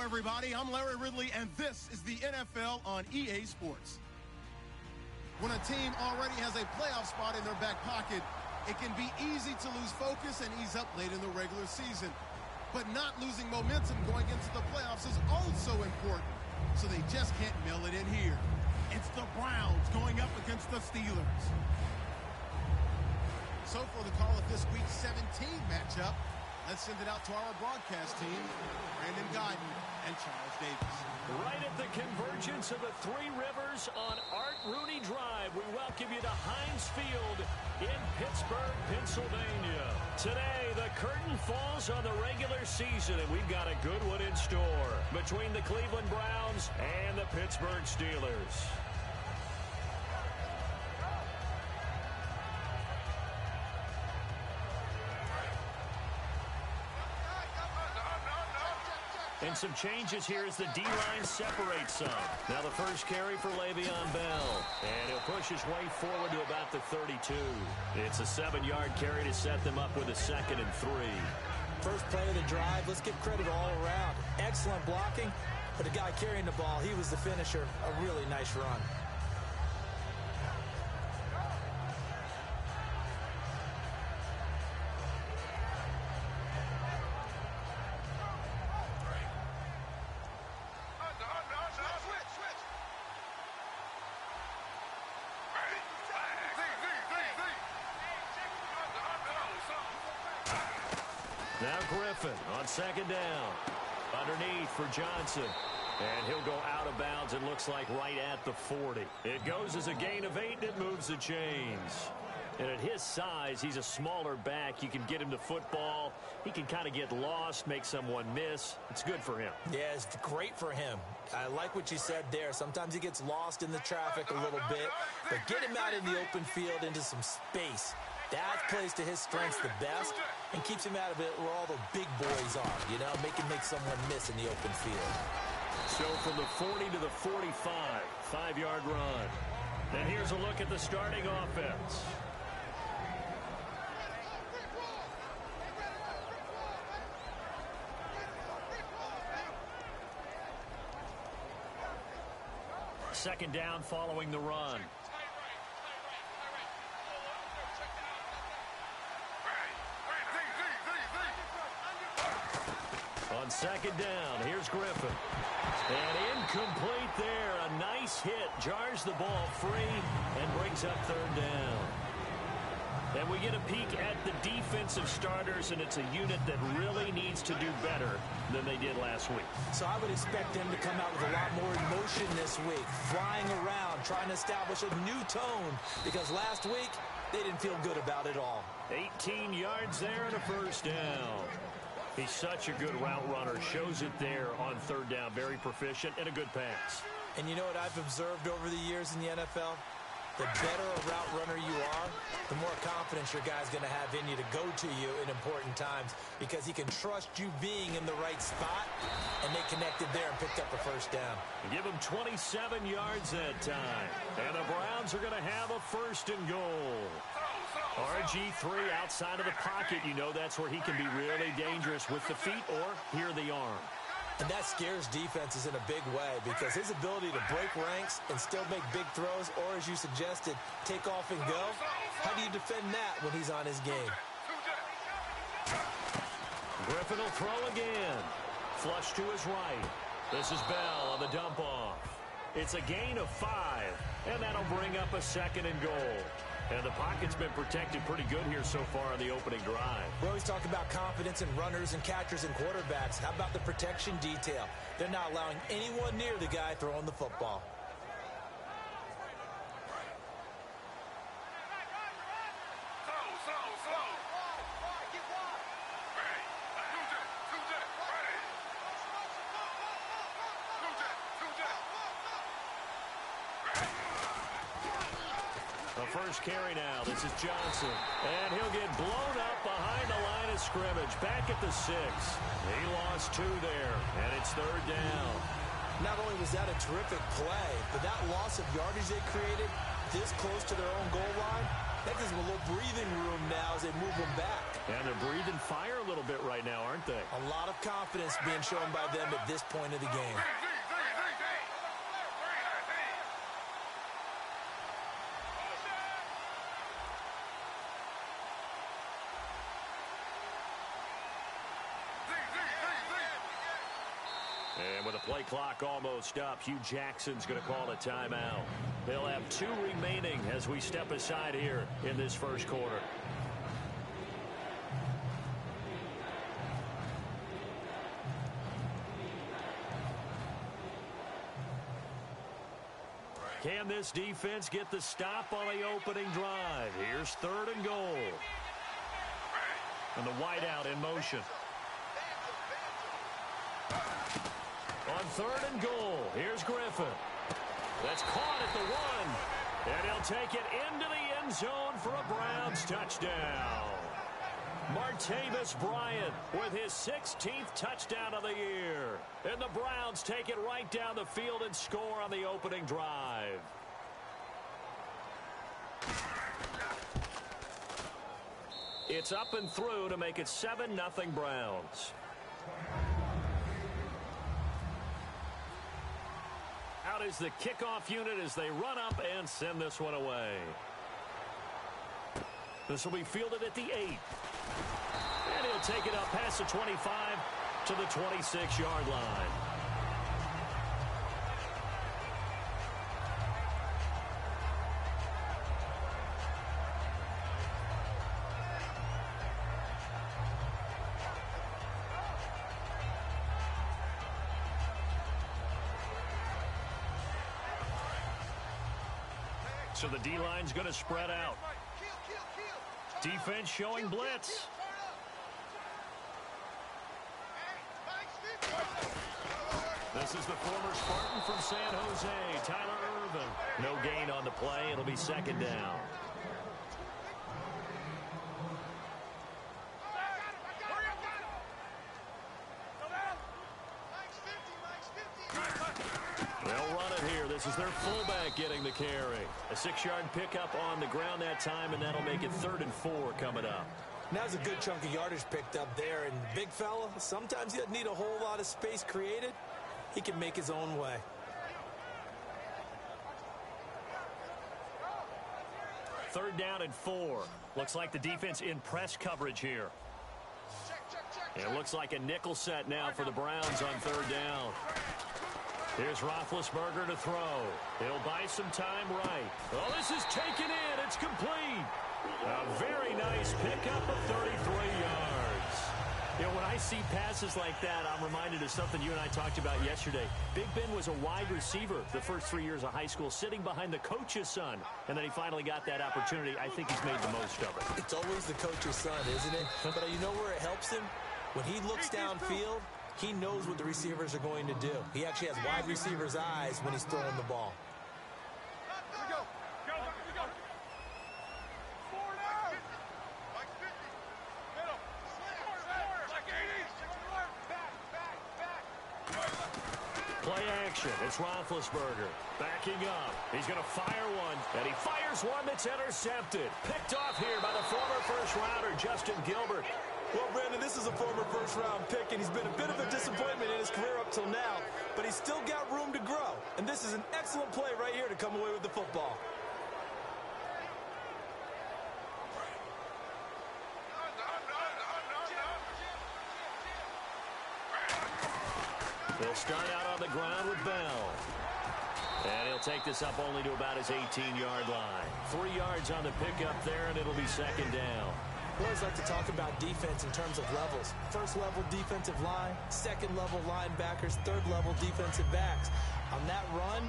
everybody. I'm Larry Ridley, and this is the NFL on EA Sports. When a team already has a playoff spot in their back pocket, it can be easy to lose focus and ease up late in the regular season. But not losing momentum going into the playoffs is also important, so they just can't mail it in here. It's the Browns going up against the Steelers. So for the call of this Week 17 matchup, let's send it out to our broadcast team, Brandon Guyton and Charles Davis. Right at the convergence of the Three Rivers on Art Rooney Drive, we welcome you to Heinz Field in Pittsburgh, Pennsylvania. Today, the curtain falls on the regular season, and we've got a good one in store between the Cleveland Browns and the Pittsburgh Steelers. And some changes here as the D-line separates some. Now the first carry for Le'Veon Bell. And he'll push his way forward to about the 32. It's a 7-yard carry to set them up with a 2nd and 3. First play of the drive, let's give credit all around. Excellent blocking, but the guy carrying the ball, he was the finisher. A really nice run. Now Griffin on 2nd down. Underneath for Johnson. And he'll go out of bounds, it looks like right at the 40. It goes as a gain of 8, and it moves the chains. And at his size, he's a smaller back. You can get him to football. He can kind of get lost, make someone miss. It's good for him. Yeah, it's great for him. I like what you said there. Sometimes he gets lost in the traffic a little bit. But get him out in the open field into some space. That plays to his strengths the best and keeps him out of it where all the big boys are, you know, make someone miss in the open field. So from the 40 to the 45, 5-yard run. And here's a look at the starting offense. Second down following the run. On 2nd down, here's Griffin. And incomplete there. A nice hit. Jars the ball free and brings up 3rd down. And we get a peek at the defensive starters, and it's a unit that really needs to do better than they did last week. So I would expect them to come out with a lot more emotion this week, flying around, trying to establish a new tone, because last week they didn't feel good about it all. 18 yards there and a 1st down. He's such a good route runner. Shows it there on 3rd down. Very proficient and a good pass. And you know what I've observed over the years in the NFL? The better a route runner you are, the more confidence your guy's going to have in you to go to you in important times, because he can trust you being in the right spot, and they connected there and picked up a 1st down. Give him 27 yards that time. And the Browns are going to have a 1st and goal. RG3 outside of the pocket. You know that's where he can be really dangerous with the feet or here the arm. And that scares defenses in a big way, because his ability to break ranks and still make big throws, or as you suggested, take off and go, how do you defend that when he's on his game? Griffin will throw again. Flush to his right. This is Bell on the dump off. It's a gain of 5, and that'll bring up a 2nd and goal. And the pocket's been protected pretty good here so far on the opening drive. We always talk about confidence in runners and catchers and quarterbacks. How about the protection detail? They're not allowing anyone near the guy throwing the football. The first carry now. This is Johnson. And he'll get blown up behind the line of scrimmage. Back at the 6. He lost 2 there. And it's 3rd down. Not only was that a terrific play, but that loss of yardage they created this close to their own goal line, that gives them a little breathing room now as they move them back. And they're breathing fire a little bit right now, aren't they? A lot of confidence being shown by them at this point of the game. And with the play clock almost up, Hugh Jackson's going to call a timeout. They'll have 2 remaining as we step aside here in this first quarter. Can this defense get the stop on the opening drive? Here's 3rd and goal. And the wideout in motion. On 3rd and goal, here's Griffin. That's caught at the 1. And he'll take it into the end zone for a Browns touchdown. Martavis Bryant with his 16th touchdown of the year. And the Browns take it right down the field and score on the opening drive. It's up and through to make it 7-0 Browns. Out is the kickoff unit as they run up and send this one away. This will be fielded at the 8. And he'll take it up past the 25 to the 26-yard line. So the D-line's going to spread out. Defense showing blitz. This is the former Spartan from San Jose, Tyler Irvin. No gain on the play. It'll be 2nd down. They'll run it here. This is their fullback getting the carry. A 6-yard pickup on the ground that time, and that'll make it 3rd and 4 coming up. Now's a good chunk of yardage picked up there, and big fella, sometimes he doesn't need a whole lot of space created. He can make his own way. Third down and 4. Looks like the defense in press coverage here. It looks like a nickel set now for the Browns on 3rd down. Here's Roethlisberger to throw. He'll buy some time right. Oh, this is taken in. It's complete. A very nice pickup of 33 yards. You know, when I see passes like that, I'm reminded of something you and I talked about yesterday. Big Ben was a wide receiver the first 3 years of high school, sitting behind the coach's son. And then he finally got that opportunity. I think he's made the most of it. It's always the coach's son, isn't it? But you know where it helps him? When he looks downfield, he knows what the receivers are going to do. He actually has wide receivers' eyes when he's throwing the ball. Play action. It's Roethlisberger backing up. He's going to fire one, and he fires one that's intercepted. Picked off here by the former first-rounder, Justin Gilbert. Well, Brandon, this is a former first-round pick, and he's been a bit of a disappointment in his career up till now, but he's still got room to grow, and this is an excellent play right here to come away with the football. They'll start out on the ground with Bell. And he'll take this up only to about his 18-yard line. 3 yards on the pickup there, and it'll be 2nd down. We always like to talk about defense in terms of levels. First level defensive line, second level linebackers, third level defensive backs. On that run,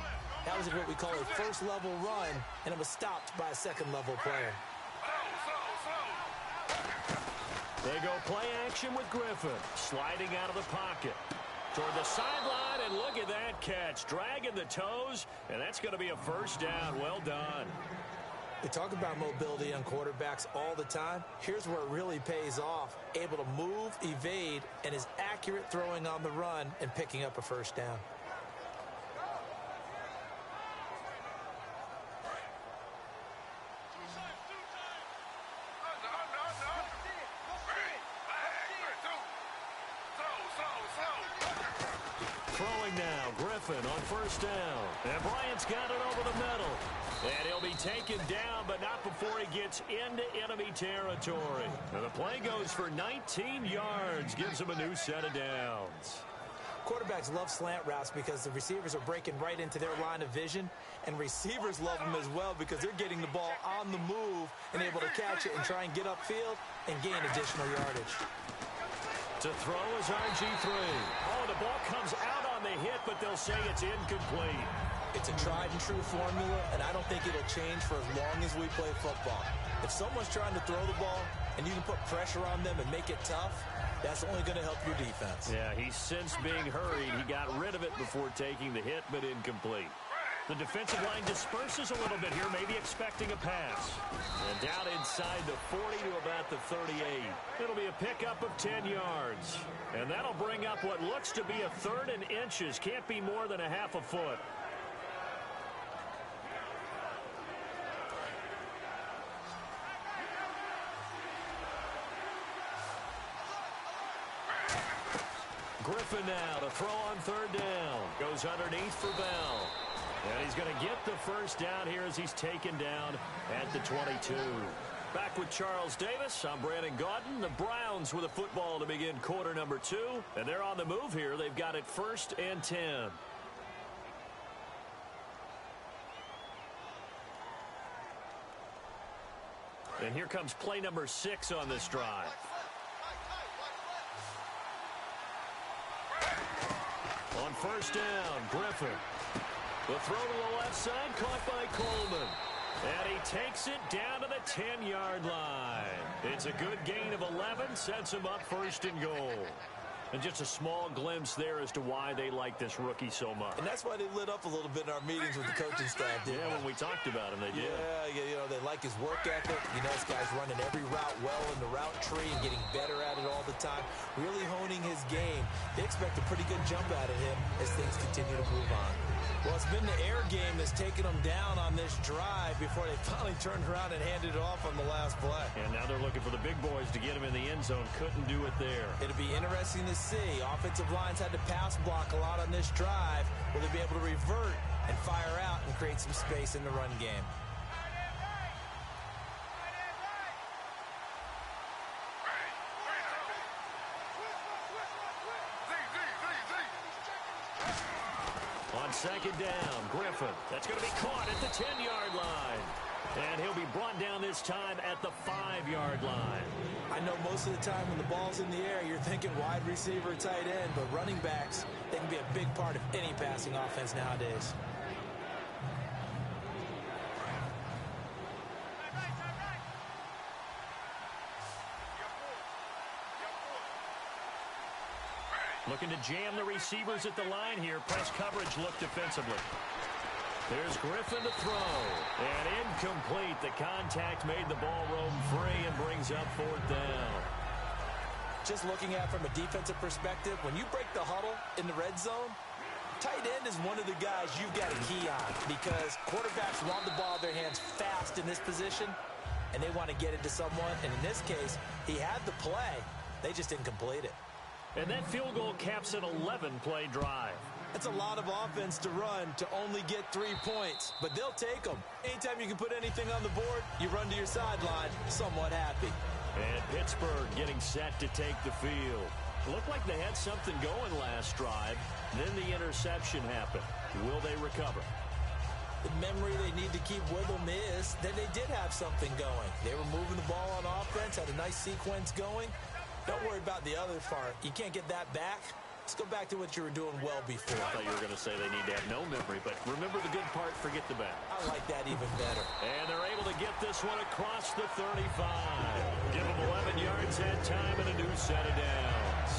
that was what we call a first level run, and it was stopped by a second level player. They go play action with Griffin, sliding out of the pocket toward the sideline, and look at that catch, dragging the toes, and that's going to be a 1st down. Well done. We talk about mobility on quarterbacks all the time. Here's where it really pays off. Able to move, evade, and is accurate throwing on the run and picking up a 1st down. first down. And Bryant's got it over the middle. And he'll be taken down, but not before he gets into enemy territory. And the play goes for 19 yards, gives him a new set of downs. Quarterbacks love slant routes because the receivers are breaking right into their line of vision, and receivers love them as well because they're getting the ball on the move and able to catch it and try and get upfield and gain additional yardage. To throw is RG3. Oh, the ball comes out on the hit, but they'll say it's incomplete. It's a tried-and-true formula, and I don't think it'll change for as long as we play football. If someone's trying to throw the ball and you can put pressure on them and make it tough, that's only going to help your defense. Yeah, he's since being hurried. He got rid of it before taking the hit, but incomplete. The defensive line disperses a little bit here, maybe expecting a pass. And down inside the 40 to about the 38. It'll be a pickup of 10 yards. And that'll bring up what looks to be a 3rd and inches. Can't be more than a half a foot. Griffin now to throw on 3rd down. Goes underneath for Bell. And he's going to get the first down here as he's taken down at the 22. Back with Charles Davis, I'm Brandon Gaudin. The Browns with a football to begin quarter number 2. And they're on the move here. They've got it 1st and 10. And here comes play number 6 on this drive. On 1st down, Griffin. The throw to the left side, caught by Coleman. And he takes it down to the 10-yard line. It's a good gain of 11, sets him up 1st and goal. And just a small glimpse there as to why they like this rookie so much. And that's why they lit up a little bit in our meetings with the coaching staff. Yeah, when we talked about him, they did. Yeah, you know, they like his work ethic. You know, this guy's running every route well in the route tree and getting better at it all the time, really honing his game. They expect a pretty good jump out of him as things continue to move on. Well, it's been the air game that's taken them down on this drive before they finally turned around and handed it off on the last play. And now they're looking for the big boys to get him in the end zone. Couldn't do it there. It'll be interesting to see. Offensive lines had to pass block a lot on this drive. Will they be able to revert and fire out and create some space in the run game? On 2nd down, Griffin. That's going to be caught at the 10-yard line. And he'll be brought down this time at the 5-yard line. I know most of the time when the ball's in the air, you're thinking wide receiver, tight end, but running backs, they can be a big part of any passing offense nowadays. Looking to jam the receivers at the line here. Press coverage look defensively. There's Griffin to throw. And incomplete. The contact made the ball roam free and brings up 4th down. Just looking at it from a defensive perspective, when you break the huddle in the red zone, tight end is one of the guys you've got a key on because quarterbacks want the ball in their hands fast in this position, and they want to get it to someone. And in this case, he had the play. They just didn't complete it. And that field goal caps an 11-play drive. That's a lot of offense to run to only get 3 points, but they'll take them. Anytime you can put anything on the board, you run to your sideline somewhat happy. And Pittsburgh getting set to take the field. Looked like they had something going last drive. Then the interception happened. Will they recover? The memory they need to keep with them is that they did have something going. They were moving the ball on offense, had a nice sequence going. Don't worry about the other part. You can't get that back. Let's go back to what you were doing well before. I thought you were going to say they need to have no memory, but remember the good part, forget the bad. I like that even better. And they're able to get this one across the 35. Give them 11 yards that time and a new set of downs.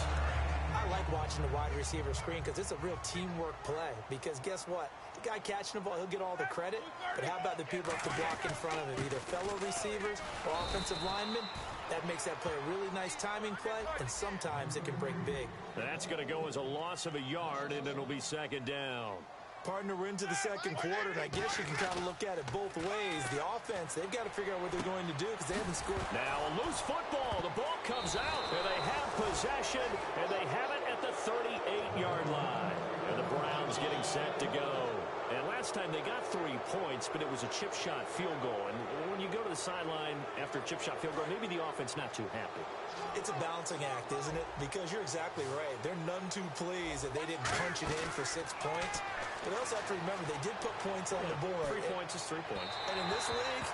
I like watching the wide receiver screen because it's a real teamwork play. Because guess what? The guy catching the ball, he'll get all the credit. But how about the people at the block in front of him, either fellow receivers or offensive linemen? That makes that play a really nice timing play, and sometimes it can break big. That's going to go as a loss of a yard, and it'll be 2nd down. Partner, we're into the 2nd quarter, and I guess you can kind of look at it both ways. The offense, they've got to figure out what they're going to do because they haven't scored. Now a loose football. The ball comes out, and they have possession, and they have it at the 38-yard line. And the Browns getting set to go. And last time they got 3 points, but it was a chip shot field goal. And when you go to the sideline after a chip shot field goal, maybe the offense not too happy. It's a balancing act, isn't it? Because you're exactly right. They're none too pleased that they didn't punch it in for 6 points. But they also have to remember they did put points on the board. 3 points is 3 points. And in this league,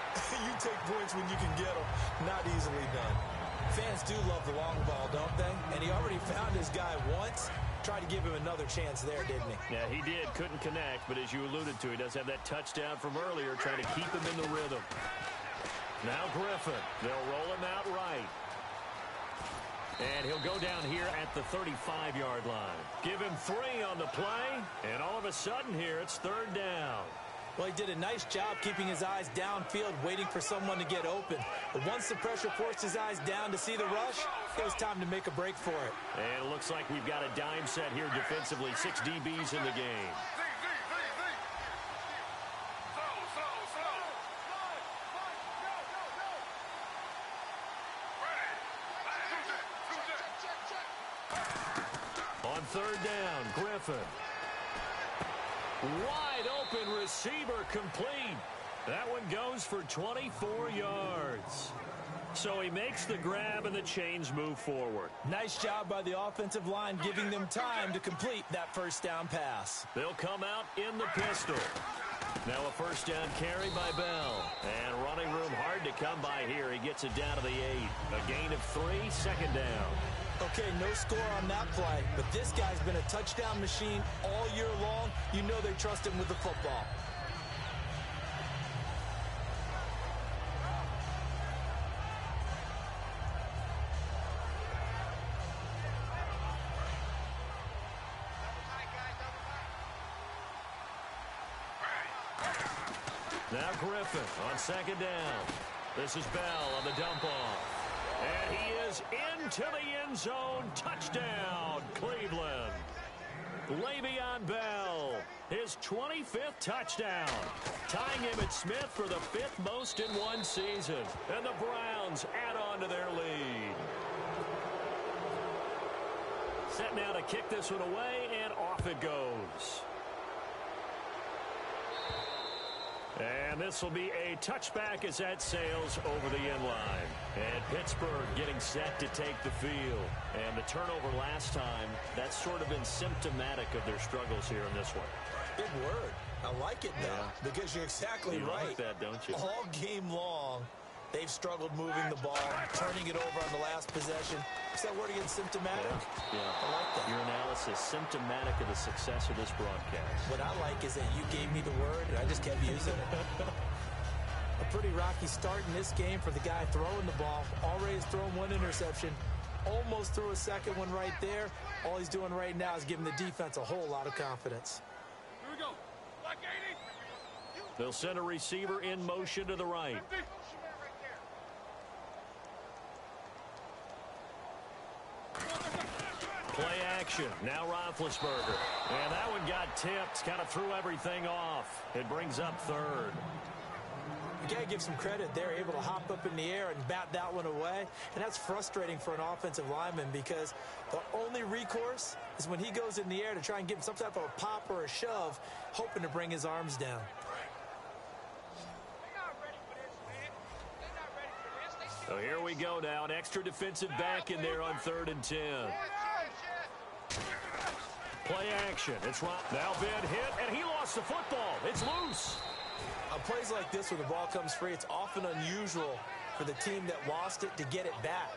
you take points when you can get them. Not easily done. Fans do love the long ball, don't they? And he already found his guy once. Tried to give him another chance there, didn't he? Yeah, he did. Couldn't connect, but as you alluded to, he does have that touchdown from earlier, trying to keep him in the rhythm. Now Griffin. They'll roll him out right. And he'll go down here at the 35-yard line. Give him 3 on the play, and all of a sudden here, it's 3rd down. Well, he did a nice job keeping his eyes downfield, waiting for someone to get open. But once the pressure forced his eyes down to see the rush, it was time to make a break for it. And it looks like we've got a dime set here defensively. 6 DBs in the game. On 3rd down, Griffin. Wide open receiver complete. That one goes for 24 yards. So he makes the grab and the chains move forward. Nice job by the offensive line giving them time to complete that first down pass. They'll come out in the pistol. Now a first down carry by Bell. And running room hard to come by here. He gets it down to the 8. A gain of 3, 2nd down. Okay, no score on that play, but this guy's been a touchdown machine all year long. You know they trust him with the football. Now Griffin on 2nd down. This is Bell on the dump off. And he is into the end zone. Touchdown, Cleveland. Le'Veon Bell, his 25th touchdown. Tying Emmitt Smith for the 5th most in one season. And the Browns add on to their lead. Set now to kick this one away, and off it goes. And this will be a touchback as that sails over the end line. And Pittsburgh getting set to take the field. And the turnover last time, that's sort of been symptomatic of their struggles here in this one. Big word. I like it, though, because you're exactly right. Like that, don't you? All game long, they've struggled moving the ball, turning it over on the last possession. Is that word again, symptomatic? Yeah. I like that. Your analysis, symptomatic of the success of this broadcast. What I like is that you gave me the word, and I just kept using it. A pretty rocky start in this game for the guy throwing the ball. Already has thrown 1 interception. Almost threw a second one right there. All he's doing right now is giving the defense a whole lot of confidence. Here we go. Black 80. They'll send a receiver in motion to the right. Play action. Now Roethlisberger. And that one got tipped. Kind of threw everything off. It brings up 3rd. You got to give some credit. They're able to hop up in the air and bat that one away. And that's frustrating for an offensive lineman because the only recourse is when he goes in the air to try and give him some type of a pop or a shove, hoping to bring his arms down. So here we go now. An extra defensive back in there on 3rd and 10. Play action. It's right. Now Ben hit, and he lost the football. It's loose. On plays like this where the ball comes free, it's often unusual for the team that lost it to get it back.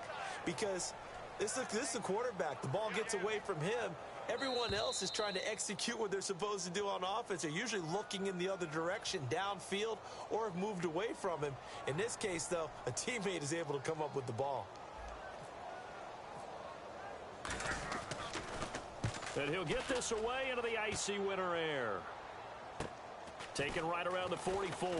Because this is the quarterback. The ball gets away from him. Everyone else is trying to execute what they're supposed to do on offense. They're usually looking in the other direction, downfield, or have moved away from him. In this case, though, a teammate is able to come up with the ball. And he'll get this away into the icy winter air. Taken right around the 44.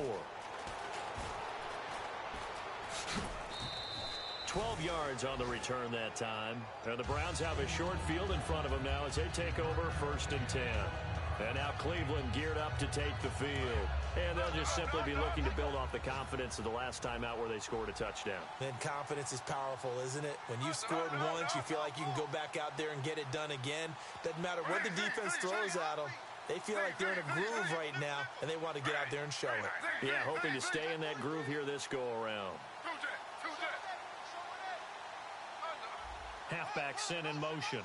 12 yards on the return that time. And the Browns have a short field in front of them now as they take over 1st and 10. And now Cleveland geared up to take the field. And they'll just simply be looking to build off the confidence of the last time out where they scored a touchdown. And confidence is powerful, isn't it? When you've scored once, you feel like you can go back out there and get it done again. Doesn't matter what the defense throws at them. They feel like they're in a groove right now, and they want to get out there and show it. Yeah, hoping to stay in that groove here this go-around. Halfback sent in motion.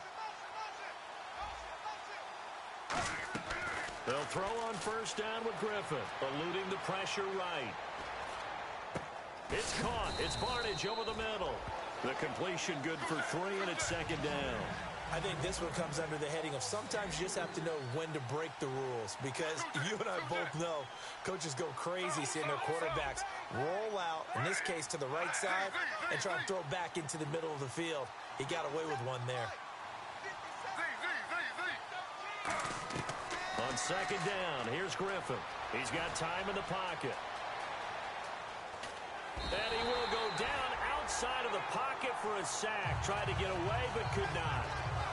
They'll throw on first down with Griffin, eluding the pressure right. It's caught. It's Barnage over the middle. The completion good for 3, and it's second down. I think this one comes under the heading of sometimes you just have to know when to break the rules, because you and I both know coaches go crazy seeing their quarterbacks roll out, in this case to the right side, and try to throw back into the middle of the field. He got away with one there. On second down, here's Griffin. He's got time in the pocket. And he will go down outside of the pocket for a sack. Tried to get away, but could not.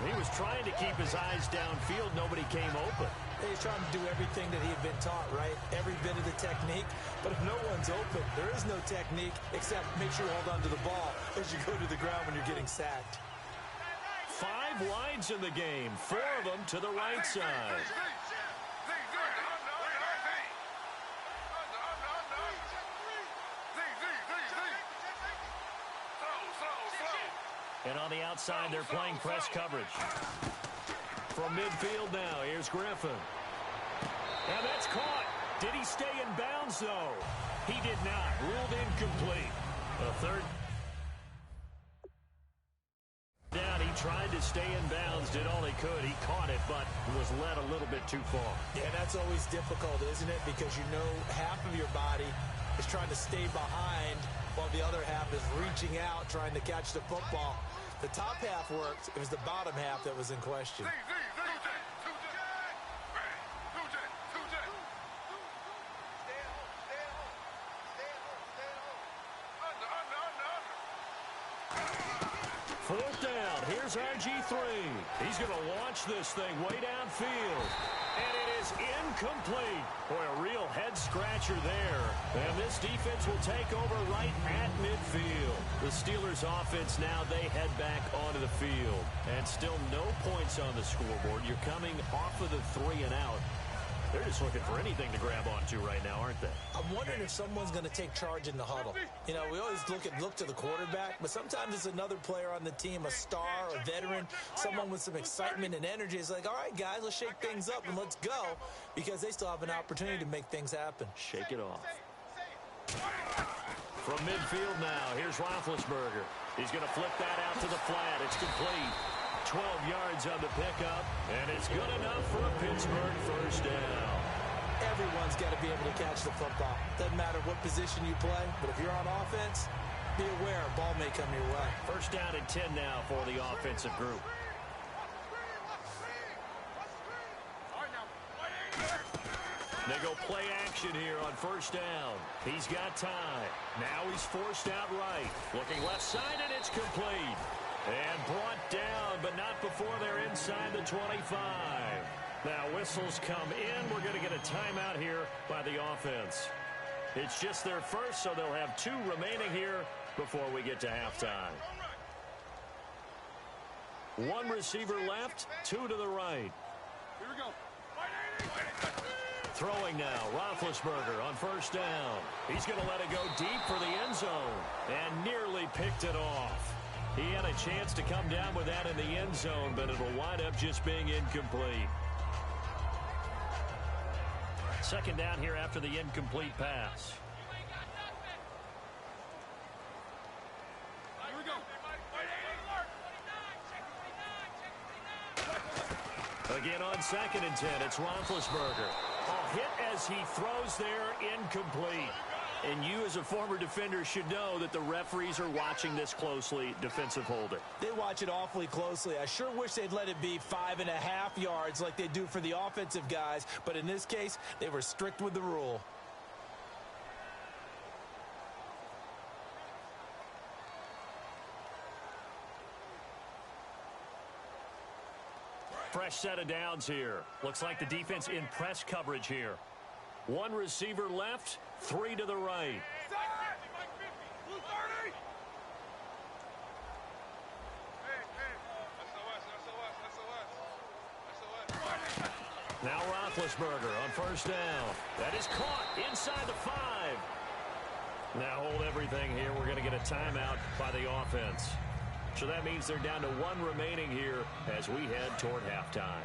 He was trying to keep his eyes downfield. Nobody came open. He's trying to do everything that he had been taught, right? Every bit of the technique. But if no one's open, there is no technique except make sure you hold on to the ball as you go to the ground when you're getting sacked. 5 wides in the game, 4 of them to the right side. And on the outside, they're playing press coverage. From midfield now, here's Griffin. And that's caught. Did he stay in bounds, though? He did not. Ruled incomplete. A third down. He tried to stay in bounds, did all he could. He caught it, but was led a little bit too far. Yeah, that's always difficult, isn't it? Because you know half of your body is trying to stay behind while the other half is reaching out, trying to catch the football. The top half worked. It was the bottom half that was in question. Fourth down. Here's RG3. He's going to launch this thing way downfield. And it is incomplete. Boy, a real head-scratcher there. And this defense will take over right at midfield. The Steelers' offense now, they head back onto the field. And still no points on the scoreboard. You're coming off of the 3 and out. They're just looking for anything to grab onto right now, aren't they? I'm wondering if someone's going to take charge in the huddle. You know, we always look to the quarterback, but sometimes it's another player on the team, a star, a veteran, someone with some excitement and energy. It's like, all right, guys, let's shake things up and let's go, because they still have an opportunity to make things happen. Shake it off. From midfield now, here's Roethlisberger. He's going to flip that out to the flat. It's complete. 12 yards on the pickup, and it's good enough for a Pittsburgh first down. Everyone's got to be able to catch the football. Doesn't matter what position you play, but if you're on offense, be aware a ball may come your way. First down and 10 now for the offensive group. They go play action here on first down. He's got time. Now he's forced out right. Looking left side, and it's complete. And brought down, but not before they're inside the 25. Now whistles come in. We're going to get a timeout here by the offense. It's just their first, so they'll have 2 remaining here before we get to halftime. 1 receiver left, 2 to the right. Here we go. Throwing now, Roethlisberger on first down. He's going to let it go deep for the end zone and nearly picked it off. He had a chance to come down with that in the end zone, but it'll wind up just being incomplete. Second down here after the incomplete pass. Here we go. Again on second and 10, it's Roethlisberger. A hit as he throws there, incomplete. And you as a former defender should know that the referees are watching this closely, defensive holder. They watch it awfully closely. I sure wish they'd let it be 5.5 yards like they do for the offensive guys. But in this case, they were strict with the rule. Fresh set of downs here. Looks like the defense in press coverage here. 1 receiver left, 3 to the right. Now Roethlisberger on first down. That is caught inside the 5. Now hold everything here. We're going to get a timeout by the offense. So that means they're down to 1 remaining here as we head toward halftime.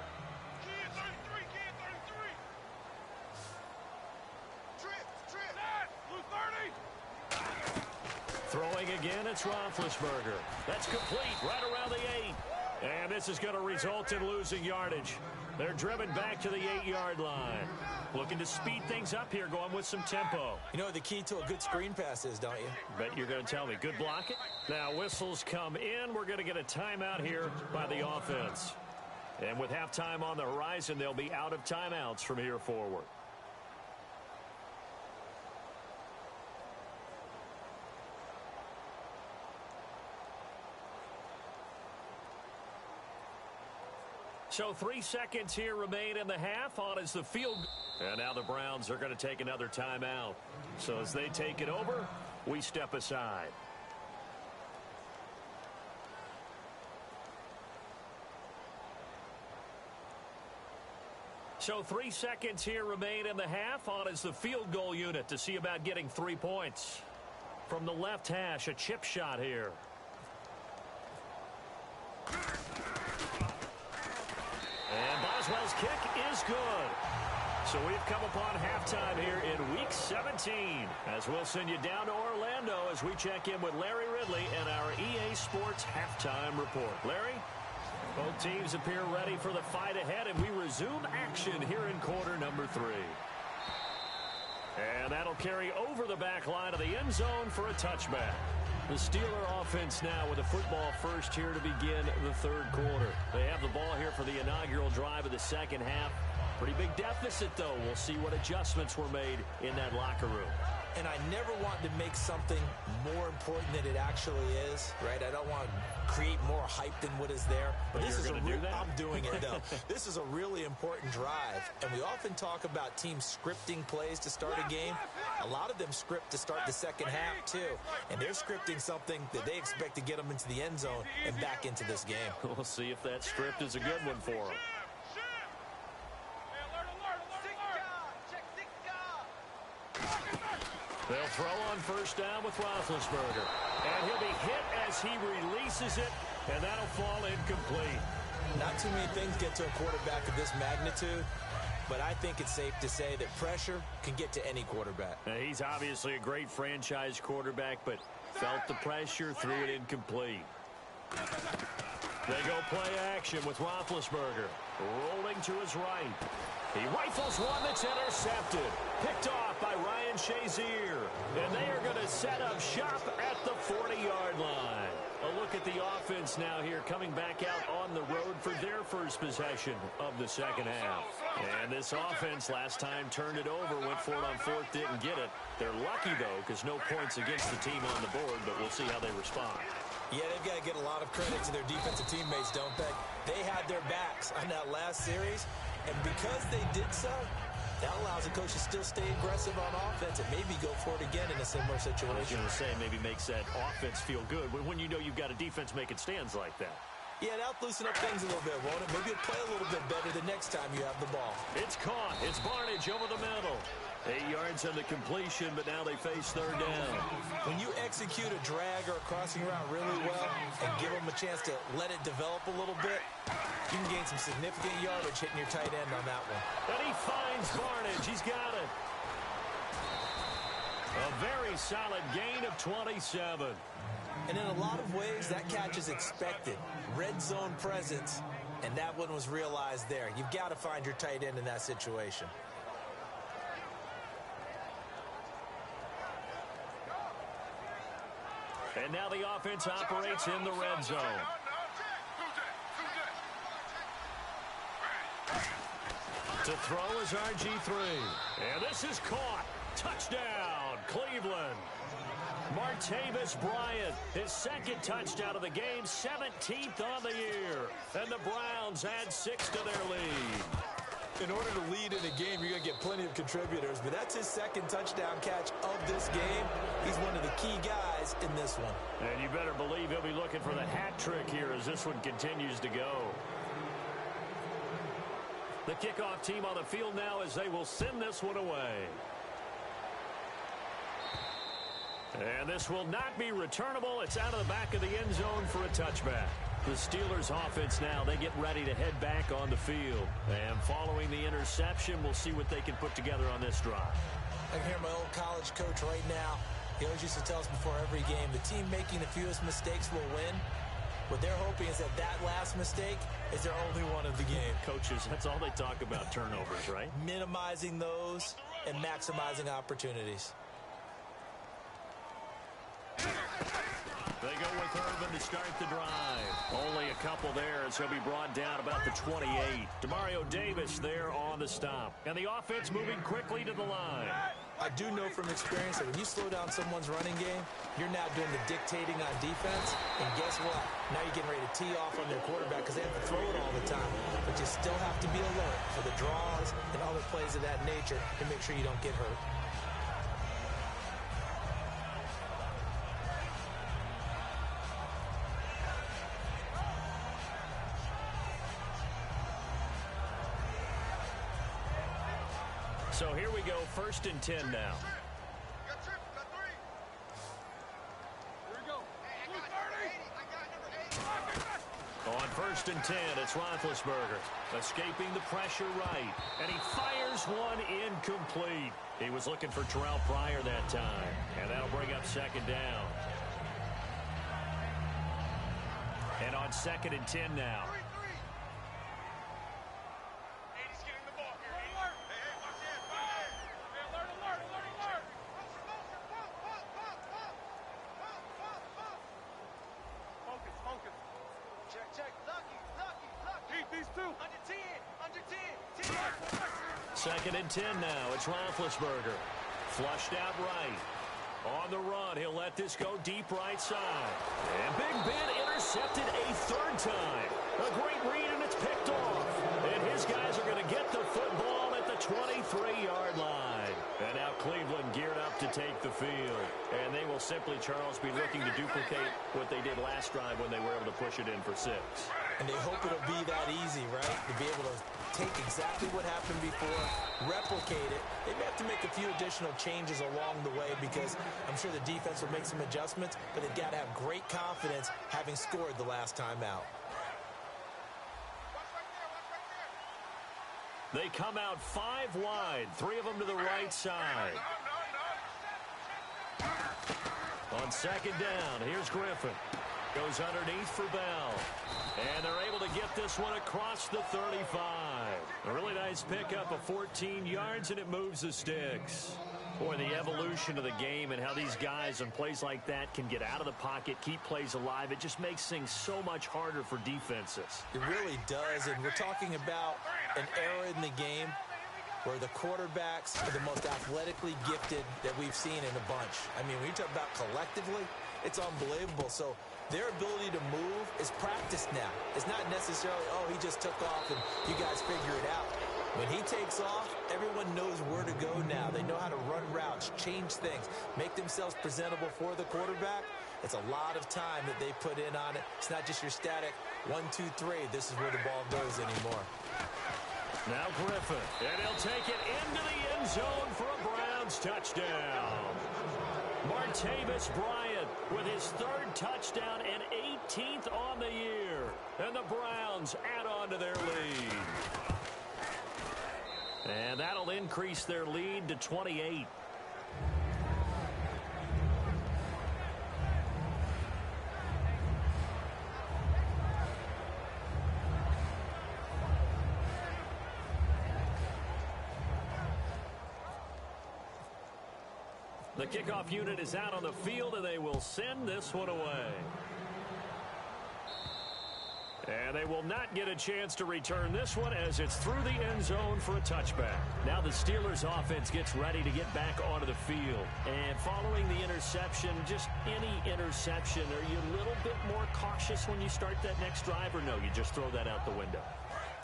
Throwing again, it's Roethlisberger. That's complete right around the 8. And this is going to result in losing yardage. They're driven back to the 8-yard line. Looking to speed things up here, going with some tempo. You know what the key to a good screen pass is, don't you? Bet you're going to tell me. Good blocking. Now whistles come in. We're going to get a timeout here by the offense. And with halftime on the horizon, they'll be out of timeouts from here forward. So 3 seconds here remain in the half. On is the field. And now the Browns are going to take another timeout. So as they take it over, we step aside. So 3 seconds here remain in the half. On is the field goal unit to see about getting 3 points. From the left hash, a chip shot here. And Boswell's kick is good. So we've come upon halftime here in Week 17. As we'll send you down to Orlando as we check in with Larry Ridley and our EA Sports Halftime Report. Larry? Both teams appear ready for the fight ahead, and we resume action here in quarter number 3. And that'll carry over the back line of the end zone for a touchback. The Steeler offense now with a football first here to begin the third quarter. They have the ball here for the inaugural drive of the second half. Pretty big deficit, though. We'll see what adjustments were made in that locker room. And I never want to make something more important than it actually is, right? I don't want to create more hype than what is there. But this is going to do that? I'm doing it, though. This is a really important drive. And we often talk about teams scripting plays to start a game. A lot of them script to start the second half, too. And they're scripting something that they expect to get them into the end zone and back into this game. We'll see if that script is a good one for them. They'll throw on first down with Roethlisberger. And he'll be hit as he releases it, and that'll fall incomplete. Not too many things get to a quarterback of this magnitude, but I think it's safe to say that pressure can get to any quarterback. Now, he's obviously a great franchise quarterback, but felt the pressure, threw it incomplete. They go play action with Roethlisberger. Rolling to his right. He rifles one that's intercepted. Picked off by Ryan Shazier. And they are going to set up shop at the 40-yard line. A look at the offense now here coming back out on the road for their first possession of the second half. And this offense last time turned it over, went for it on fourth, didn't get it. They're lucky, though, because no points against the team on the board, but we'll see how they respond. Yeah, they've got to get a lot of credit to their defensive teammates, don't they? They had their backs on that last series, and because they did so, that allows the coach to still stay aggressive on offense and maybe go for it again in a similar situation. I was going to say, maybe makes that offense feel good when you know you've got a defense making stands like that. Yeah, that'll loosen up things a little bit, won't it? Maybe it'll play a little bit better the next time you have the ball. It's caught. It's Barnage over the middle. 8 yards on the completion, but now they face third down. When you execute a drag or a crossing route really well and give them a chance to let it develop a little bit, you can gain some significant yardage hitting your tight end on that one. And he finds Barnage. He's got it. A very solid gain of 27. And in a lot of ways, that catch is expected. Red zone presence, and that one was realized there. You've got to find your tight end in that situation. And now the offense operates in the red zone. To throw is RG3. And this is caught. Touchdown, Cleveland. Martavis Bryant, his second touchdown of the game, 17th on the year. And the Browns add 6 to their lead. In order to lead in a game, you're going to get plenty of contributors, but that's his second touchdown catch of this game. He's one of the key guys in this one. And you better believe he'll be looking for the hat trick here as this one continues to go. The kickoff team on the field now as they will send this one away. And this will not be returnable. It's out of the back of the end zone for a touchback. The Steelers offense now, they get ready to head back on the field. And following the interception, we'll see what they can put together on this drive. I can hear my old college coach right now. He always used to tell us before every game, the team making the fewest mistakes will win. What they're hoping is that last mistake is their only one of the game. Coaches, that's all they talk about, turnovers, right? Minimizing those and maximizing opportunities. They go with Urban to start the drive. Only a couple there as he'll be brought down about the 28. Demario Davis there on the stop. And the offense moving quickly to the line. I do know from experience that when you slow down someone's running game, you're now doing the dictating on defense. And guess what? Now you're getting ready to tee off on their quarterback because they have to throw it all the time. But you still have to be alert for the draws and other plays of that nature to make sure you don't get hurt. So here we go, 1st and 10 now. On 1st and 10, it's Roethlisberger escaping the pressure right. And he fires one incomplete. He was looking for Terrell Pryor that time. And that'll bring up 2nd down. And on 2nd and 10 now. Second and 10 now. It's Roethlisberger. Flushed out right. On the run, he'll let this go deep right side. And Big Ben intercepted a 3rd time. A great read, and it's picked off. And his guys are going to get the football at the 23-yard line. And now Cleveland geared up to take the field. And they will simply, Charles, be looking to duplicate what they did last drive when they were able to push it in for 6. And they hope it'll be that easy, right? To be able to take exactly what happened before, replicate it. They may have to make a few additional changes along the way because I'm sure the defense will make some adjustments, but they've got to have great confidence having scored the last time out. They come out 5 wide, 3 of them to the right side. On 2nd down, here's Griffin. Goes underneath for Bell. And they're able to get this one across the 35. A really nice pickup of 14 yards, and it moves the sticks. Boy, the evolution of the game and how these guys on plays like that can get out of the pocket, keep plays alive, it just makes things so much harder for defenses. It really does, and we're talking about an era in the game where the quarterbacks are the most athletically gifted that we've seen in a bunch. I mean, when you talk about collectively, it's unbelievable. So their ability to move is practiced now. It's not necessarily, oh, he just took off and you guys figure it out. When he takes off, everyone knows where to go now. They know how to run routes, change things, make themselves presentable for the quarterback. It's a lot of time that they put in on it. It's not just your static 1, 2, 3. This is where the ball goes anymore. Now Griffin, and he'll take it into the end zone for a Browns touchdown. Martavis Bryant with his 3rd touchdown and 18th on the year. And the Browns add on to their lead. And that'll increase their lead to 28. The kickoff unit is out on the field, and they will send this one away. And they will not get a chance to return this one as it's through the end zone for a touchback. Now the Steelers offense gets ready to get back onto the field. And following the interception, just any interception, are you a little bit more cautious when you start that next drive, or no, you just throw that out the window?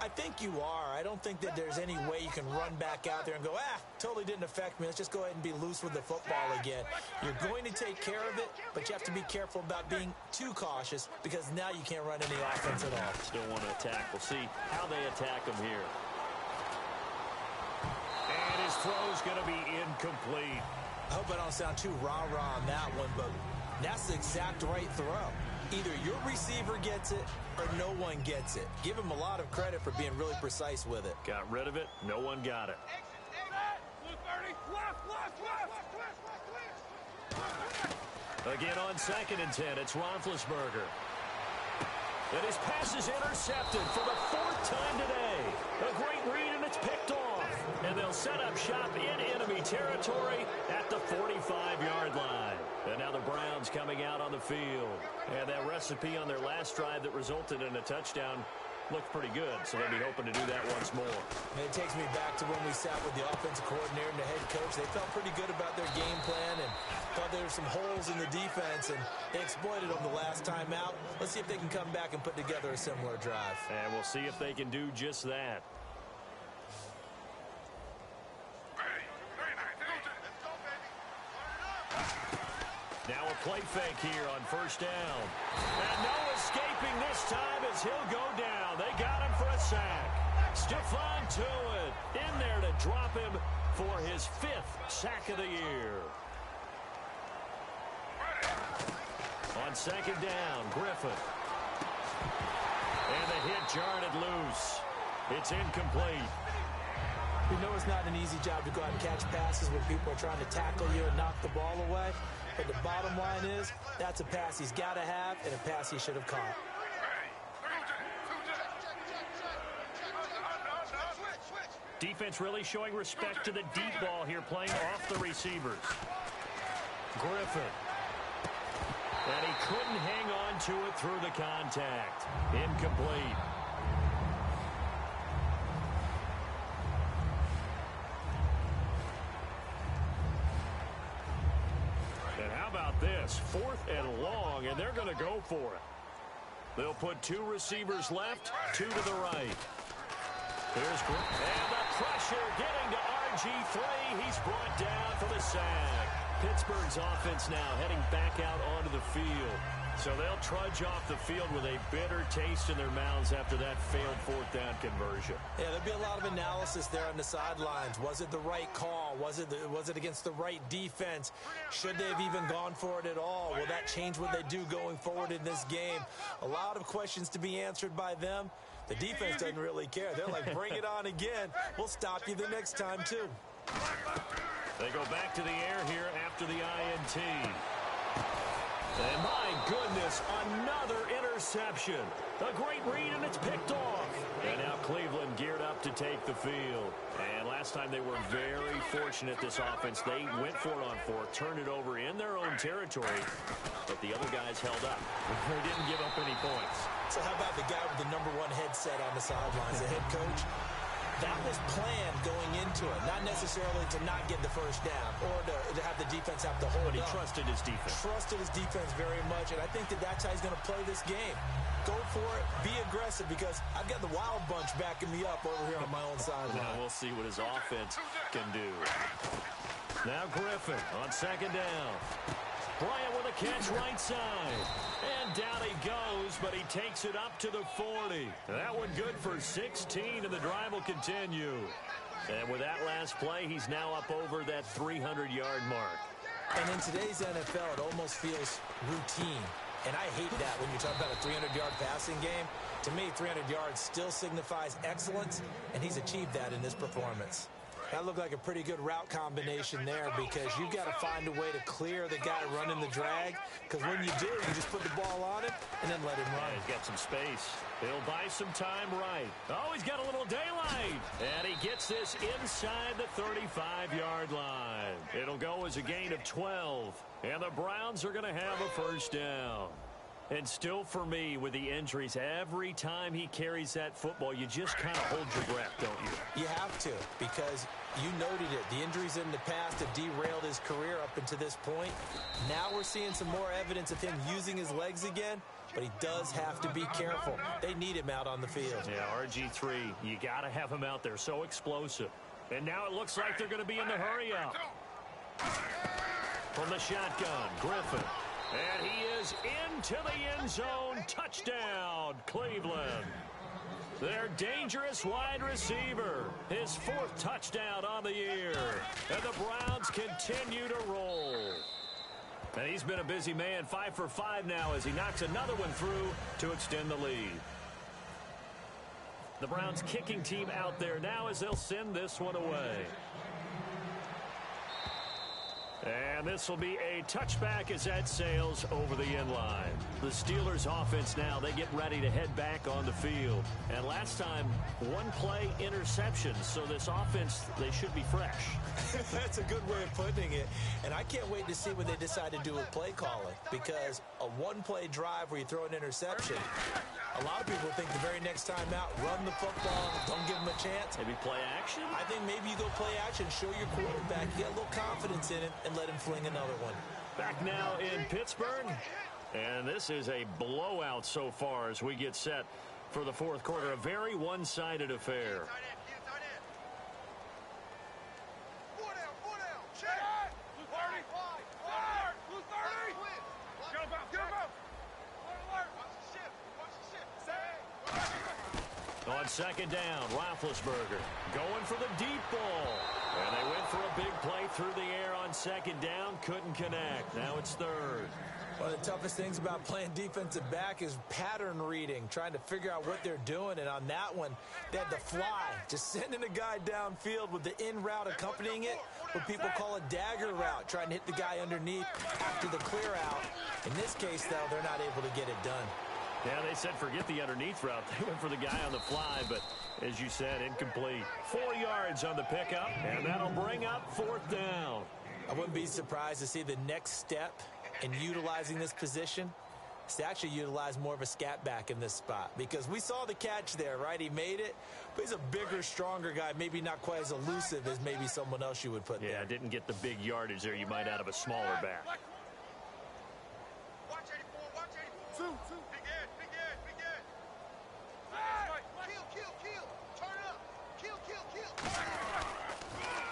I think you are. I don't think that there's any way you can run back out there and go, totally didn't affect me. Let's just go ahead and be loose with the football again. You're going to take care of it, but you have to be careful about being too cautious because now you can't run any offense at all. Still want to attack. We'll see how they attack them here. throw's going to be incomplete. I hope I don't sound too rah-rah on that one, but that's the exact right throw. Either your receiver gets it or no one gets it. Give him a lot of credit for being really precise with it. Got rid of it. No one got it. Again on 2nd and 10, it's Roethlisberger. And his pass is intercepted for the 4th time today. A great read, and it's picked off. And they'll set up shop in enemy territory at the 45-yard line. And now the Browns coming out on the field. And that recipe on their last drive that resulted in a touchdown looked pretty good, so they'll be hoping to do that once more. And it takes me back to when we sat with the offensive coordinator and the head coach. They felt pretty good about their game plan and thought there were some holes in the defense, and they exploited them the last time out. Let's see if they can come back and put together a similar drive. And we'll see if they can do just that. Now a play fake here on 1st down. And no escaping this time as he'll go down. They got him for a sack. Stephon Tuitt in there to drop him for his 5th sack of the year. On 2nd down, Griffin. And the hit jarred it loose. It's incomplete. We know it's not an easy job to go out and catch passes when people are trying to tackle you and knock the ball away. But the bottom line is, that's a pass he's got to have and a pass he should have caught. Defense really showing respect to the deep ball here, playing off the receivers. Griffin. And he couldn't hang on to it through the contact. Incomplete. And how about this? 4th and long, and they're going to go for it. They'll put 2 receivers left, 2 to the right. Here's Griffin. And the pressure getting to RG3. He's brought down for the sack. Pittsburgh's offense now heading back out onto the field. So they'll trudge off the field with a bitter taste in their mouths after that failed 4th down conversion. Yeah, there'll be a lot of analysis there on the sidelines. Was it the right call? Was it against the right defense? Should they have even gone for it at all? Will that change what they do going forward in this game? A lot of questions to be answered by them. The defense doesn't really care. They're like, bring it on again. We'll stop you the next time, too. They go back to the air here after the INT. And my goodness, another interception. A great read, and it's picked off. And now Cleveland geared up to take the field. And last time they were very fortunate, this offense. They went for it on 4th, turned it over in their own territory, but the other guys held up. They didn't give up any points. So how about the guy with the #1 headset on the sidelines, the head coach? That was planned going into it, not necessarily to not get the 1st down or to have the defense have to hold But he up. trusted his defense. Trusted his defense very much, and I think that's how he's going to play this game. Go for it, be aggressive, because I've got the Wild Bunch backing me up over here on my own sideline. Now we'll see what his offense can do. Now Griffin on 2nd down. Bryant with a catch right side. And down he goes, but he takes it up to the 40. That one good for 16, and the drive will continue. And with that last play, he's now up over that 300-yard mark. And in today's NFL, it almost feels routine. And I hate that when you talk about a 300-yard passing game. To me, 300 yards still signifies excellence, and he's achieved that in this performance. That looked like a pretty good route combination there, because you've got to find a way to clear the guy running the drag, because when you do, you just put the ball on him and then let him run. He's got some space. He'll buy some time right. Oh, he's got a little daylight. And he gets this inside the 35-yard line. It'll go as a gain of 12. And the Browns are going to have a 1st down. And still for me, with the injuries, every time he carries that football, you just kind of hold your breath, don't you? You have to, because you noted it. The injuries in the past have derailed his career up until this point. Now we're seeing some more evidence of him using his legs again, but he does have to be careful. They need him out on the field. Yeah, RG3, you got to have him out there. So explosive. And now it looks like they're going to be in the hurry-up. From the shotgun, Griffin. And he is into the end zone. Touchdown, Cleveland. Their dangerous wide receiver. His 4th touchdown on the year. And the Browns continue to roll. And he's been a busy man, 5 for 5 now as he knocks another one through to extend the lead. The Browns kicking team out there now as they'll send this one away. And this will be a touchback as that sails over the end line. The Steelers offense now, they get ready to head back on the field. And last time, 1-play interception. So this offense, they should be fresh. That's a good way of putting it. And I can't wait to see what they decide to do with play calling. Because a 1-play drive where you throw an interception, a lot of people think the very next time out, run the football, don't give them a chance. Maybe play action? I think maybe you go play action, show your quarterback, get a little confidence in him, and let him fling another one. Back now in Pittsburgh. And this is a blowout so far as we get set for the 4th quarter. A very one-sided affair. On 2nd down, Roethlisberger going for the deep ball. And they went for a big play through the air on 2nd down. Couldn't connect. Now it's 3rd. One of the toughest things about playing defensive back is pattern reading, trying to figure out what they're doing. And on that one, they had the fly, just sending a guy downfield with the in route accompanying it, what people call a dagger route, trying to hit the guy underneath after the clear out. In this case, though, they're not able to get it done. Yeah, they said forget the underneath route. They went for the guy on the fly, but as you said, incomplete. 4 yards on the pickup, and that'll bring up 4th down. I wouldn't be surprised to see the next step in utilizing this position is to actually utilize more of a scat back in this spot. Because we saw the catch there, right? He made it, but he's a bigger, stronger guy, maybe not quite as elusive as maybe someone else you would put there. Yeah, didn't get the big yardage there you might out of a smaller back.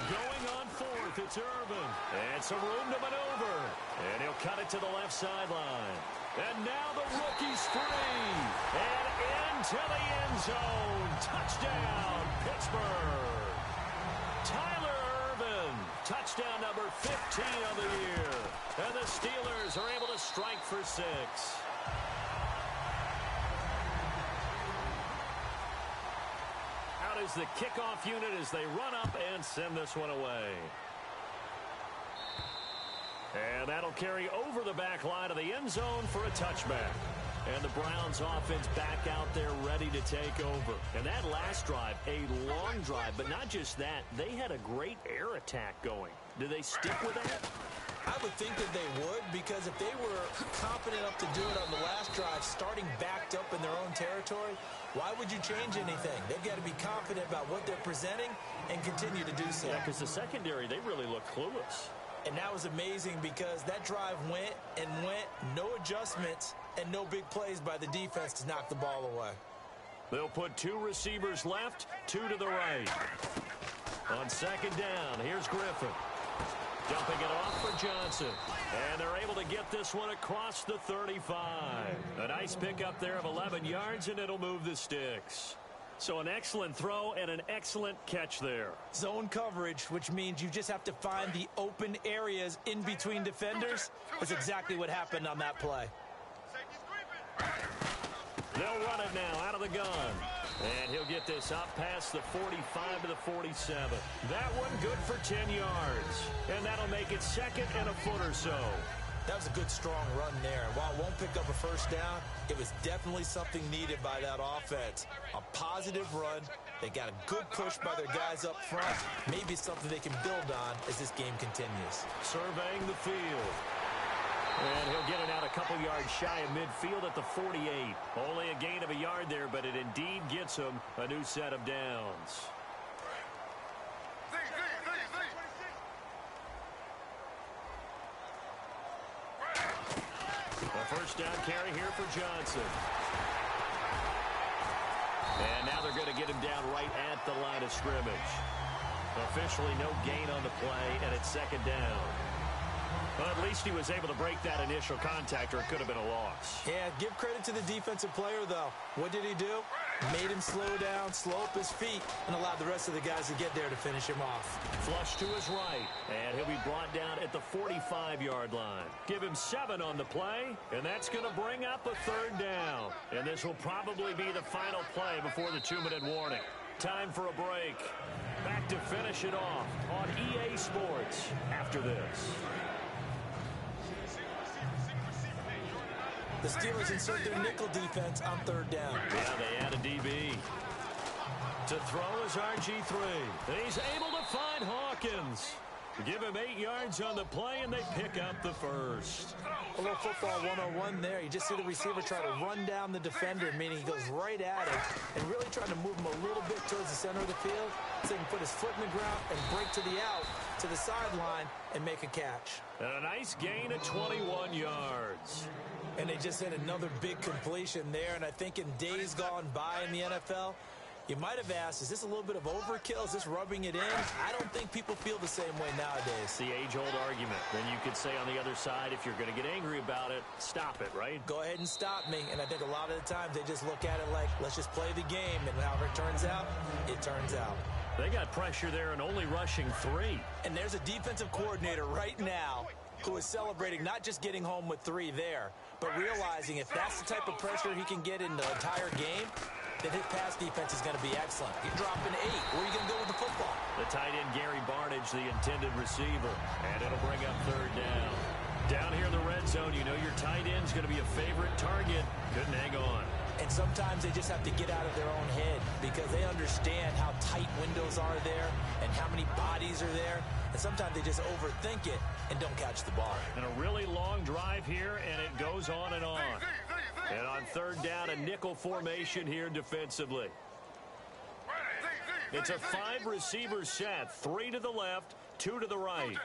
Going on 4th, it's Irvin. And some room to maneuver. And he'll cut it to the left sideline. And now the rookie's free. And into the end zone. Touchdown, Pittsburgh. Tyler Irvin. Touchdown number 15 of the year. And the Steelers are able to strike for 6. Is the kickoff unit as they run up and send this one away. And that'll carry over the back line of the end zone for a touchback. And the Browns offense back out there ready to take over. And that last drive, a long drive, but not just that, they had a great air attack going. Do they stick with that? I would think that they would, because if they were confident enough to do it on the last drive, starting backed up in their own territory, why would you change anything? They've got to be confident about what they're presenting and continue to do so. Yeah, because the secondary, they really look clueless. And that was amazing because that drive went and went, no adjustments, and no big plays by the defense to knock the ball away. They'll put 2 receivers left, 2 to the right. On 2nd down, here's Griffin. Dumping it off for Johnson. And they're able to get this one across the 35. A nice pickup there of 11 yards, and it'll move the sticks. So an excellent throw and an excellent catch there. Zone coverage, which means you just have to find the open areas in between defenders. That's exactly what happened on that play. They'll run it now out of the gun. And he'll get this up past the 45 to the 47. That one good for 10 yards. And that'll make it 2nd and a foot or so. That was a good, strong run there. And while it won't pick up a first down, it was definitely something needed by that offense. A positive run. They got a good push by their guys up front. Maybe something they can build on as this game continues. Surveying the field. And he'll get it out a couple yards shy of midfield at the 48. Only a gain of a yard there, but it indeed gets him a new set of downs. A first down carry here for Johnson. And now they're going to get him down right at the line of scrimmage. Officially no gain on the play, and it's 2nd down. Well, at least he was able to break that initial contact, or it could have been a loss. Yeah, give credit to the defensive player, though. What did he do? Made him slow down, slow up his feet, and allowed the rest of the guys to get there to finish him off. Flush to his right, and he'll be brought down at the 45-yard line. Give him 7 on the play, and that's going to bring up a 3rd down. And this will probably be the final play before the 2-minute warning. Time for a break. Back to finish it off on EA Sports after this. The Steelers insert their nickel defense on 3rd down. Yeah, they add a DB. To throw is RG3. He's able to find Hawkins. Give him 8 yards on the play, and they pick up the first. A little football 101 there. You just see the receiver try to run down the defender, meaning he goes right at him and really trying to move him a little bit towards the center of the field so he can put his foot in the ground and break to the out, to the sideline, and make a catch. And a nice gain of 21 yards. And they just had another big completion there, and I think in days gone by in the NFL, you might have asked, is this a little bit of overkill? Is this rubbing it in? I don't think people feel the same way nowadays. The age-old argument. Then you could say on the other side, if you're going to get angry about it, stop it, right? Go ahead and stop me. And I think a lot of the times they just look at it like, let's just play the game. And however it turns out, it turns out. They got pressure there and only rushing 3. And there's a defensive coordinator right now who is celebrating not just getting home with 3 there, but realizing if that's the type of pressure he can get in the entire game, then his pass defense is going to be excellent. You're dropping 8. Where are you going to go with the football? The tight end, Gary Barnidge, the intended receiver. And it'll bring up 3rd down. Down here in the red zone, you know your tight end's going to be a favorite target. Couldn't hang on. And sometimes they just have to get out of their own head because they understand how tight windows are there and how many bodies are there. And sometimes they just overthink it and don't catch the ball. And a really long drive here, and it goes on and on. And on 3rd down, a nickel formation here defensively. It's a 5-receiver set. 3 to the left, 2 to the right.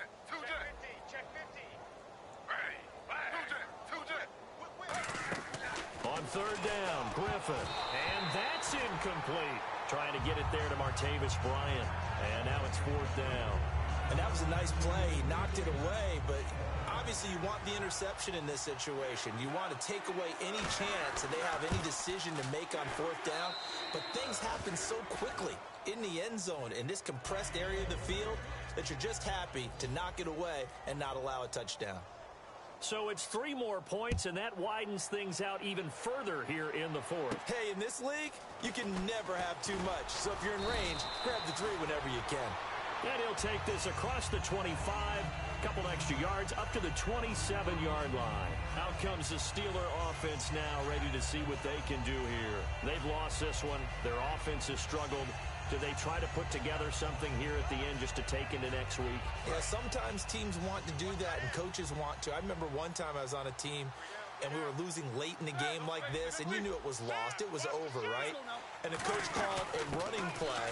On 3rd down, Griffin. And that's incomplete. Trying to get it there to Martavis Bryant. And now it's 4th down. And that was a nice play. He knocked it away, but obviously you want the interception in this situation. You want to take away any chance that they have any decision to make on 4th down. But things happen so quickly in the end zone in this compressed area of the field that you're just happy to knock it away and not allow a touchdown. So it's 3 more points, and that widens things out even further here in the 4th. Hey, in this league, you can never have too much. So if you're in range, grab the 3 whenever you can. And he'll take this across the 25, couple extra yards, up to the 27-yard line. Out comes the Steeler offense now, ready to see what they can do here. They've lost this one. Their offense has struggled. Do they try to put together something here at the end just to take into next week? Yeah, sometimes teams want to do that and coaches want to. I remember one time I was on a team and we were losing late in the game like this, and you knew it was lost. It was over, right? And the coach called a running play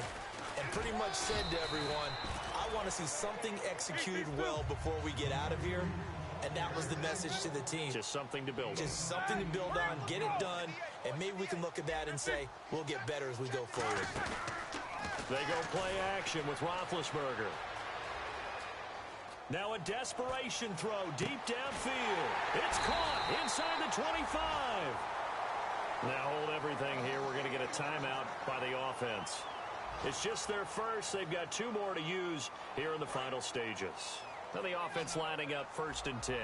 and pretty much said to everyone, I want to see something executed well before we get out of here. And that was the message to the team. Just something to build on. Just something to build on, get it done, and maybe we can look at that and say, we'll get better as we go forward. They go play action with Roethlisberger. Now a desperation throw deep downfield. It's caught inside the 25. Now hold everything here. We're going to get a timeout by the offense. It's just their first. They've got 2 more to use here in the final stages. Now the offense lining up 1st and 10.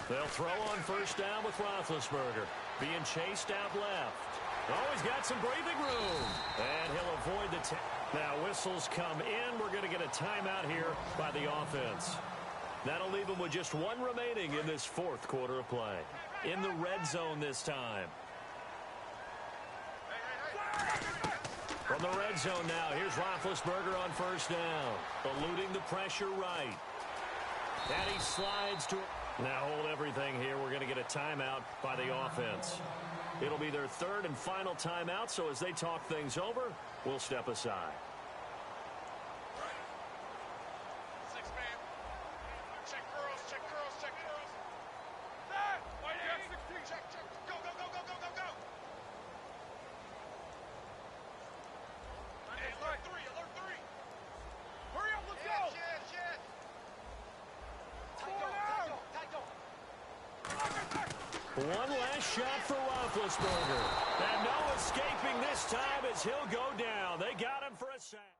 They'll throw on 1st down with Roethlisberger. Being chased out left. Oh, he's got some breathing room. And he'll avoid the now whistles come in. We're going to get a timeout here by the offense. That'll leave them with just 1 remaining in this 4th quarter of play. In the red zone this time. From the red zone now, here's Roethlisberger on 1st down. Eluding the pressure right. And he slides to... Now hold everything here. We're going to get a timeout by the offense. It'll be their 3rd and final timeout, so as they talk things over, we'll step aside. One last shot for Roethlisberger. And no escaping this time as he'll go down. They got him for a sack.